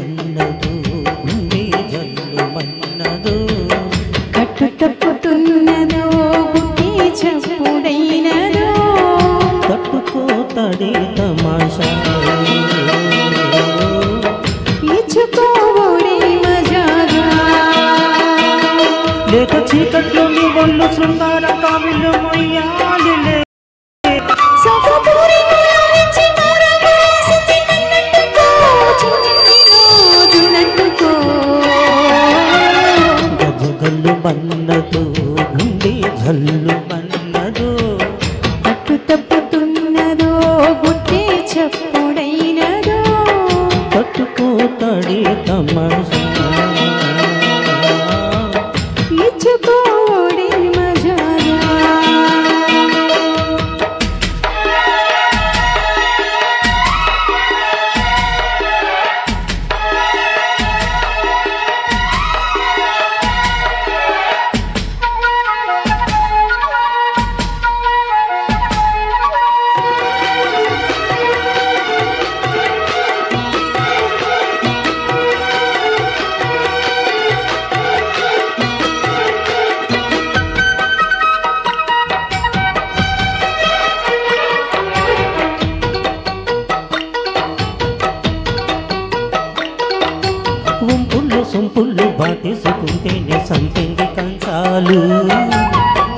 మన్నదు గుండె జల్లు మన్నదు కట్టు తప్పుతున్నదో గుండె చప్పుడైనదో తట్టుకోతడే తమాషా ఇచ్చుకోవడే మజాగా లేక చీకట్లో నీ ఒళ్ళు శృంగార కావిళ్ళు మొయ్యాలిలే గజగల్లు మన్నదు గుండె జల్లు మన్నదు కట్టు తప్పుతున్నదో గుండె చప్పుడైనదో తట్టుకోతడే తమాషా ఇచ్చుకోవడే మజాగా సొంపుళ్ళు బాటేసుకుంటేనే సంపెంగి కంచాలు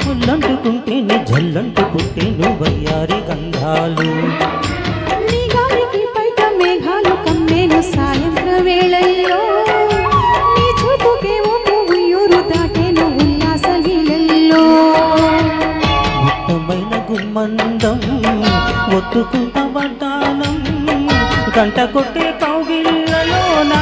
పుల్లంటుకుంటేనే జల్లంటుకుంటేను వయ్యారి గంధాలు నీ గాలికి పైట మేఘాలు కమ్మేను సాయంత్ర వేళల్లో నీ చూపుకే ఓ ఊరు దాటేను ఉల్లాస లీలల్లో ఉత్తమైన గుమ్మందం ఒత్తుకుంట వడ్డానం గంట కొట్టే కౌగిళ్ళలోనా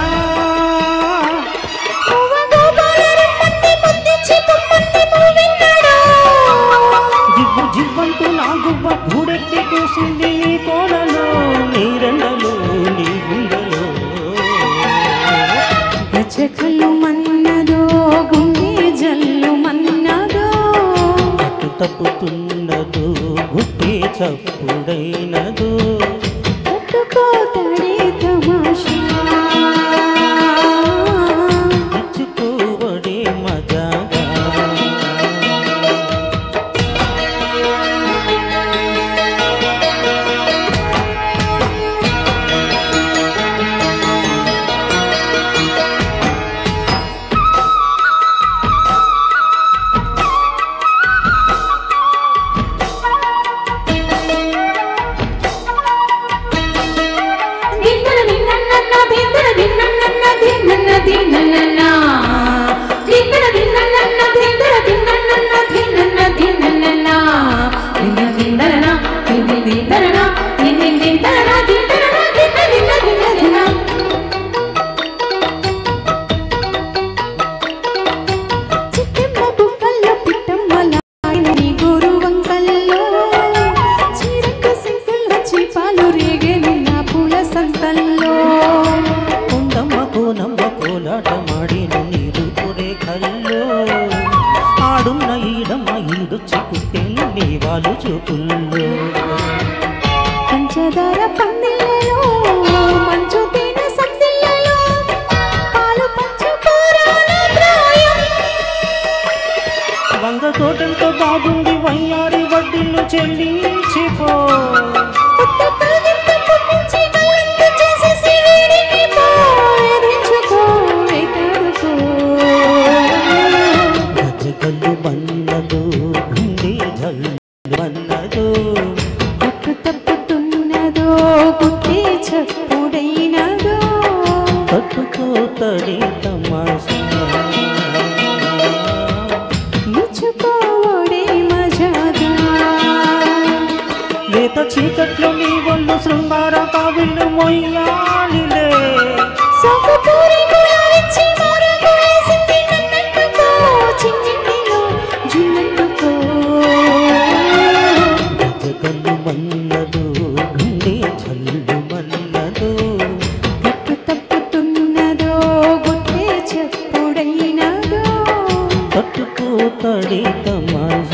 జివ్వు జివ్వంటూ నా గువ్వ గూడెత్తి కూసింది నీ కోలలో నీ రెండలో నీ గుండెలో గజకల్లు మన్నదో గుండె జల్లు మన్నదో అటు తప్పుతున్నదు గుట్టి చప్పుడైనదు తట్టుకోతడే తమాషా ఇచ్చుకోవడే మజాగా కోలాటమాడిను నీరు కొరే కల్లో ఆడున్న ఈడమ్మ ఈడొచ్చి కుట్టేను నీ వాళ్ళు చూపుల్లో పంచదార పందిళ్ళలో మంచు తేనె సందిళ్ళలో పాలు పంచు కూరల ప్రాయం వంగ తోటంతో బాగుంది వయ్యారి వడ్డీలు చెల్లించిపో గజగల్లు మన్నదు గుండె జల్లు మన్నదు తప్పు తప్పుతున్నదో గుండె చప్పుడైనదో తట్టుకోతడే తమాషా ఇచ్చుకోవడే మజాగా లేత చీకట్లో నీ ఒళ్ళు శృంగార కావిళ్ళు మొయ్యాలిలే సొగపూరి గులాబీ మరగులేసింది నన్నట్టుకో చిన్నిలో జున్నట్టుకో గజగల్లు మన్నదు గుండె జల్లు మన్నదు తప్పు తప్పుతున్నదో గుండె చప్పుడైనదో తట్టుకోతడే తమాషా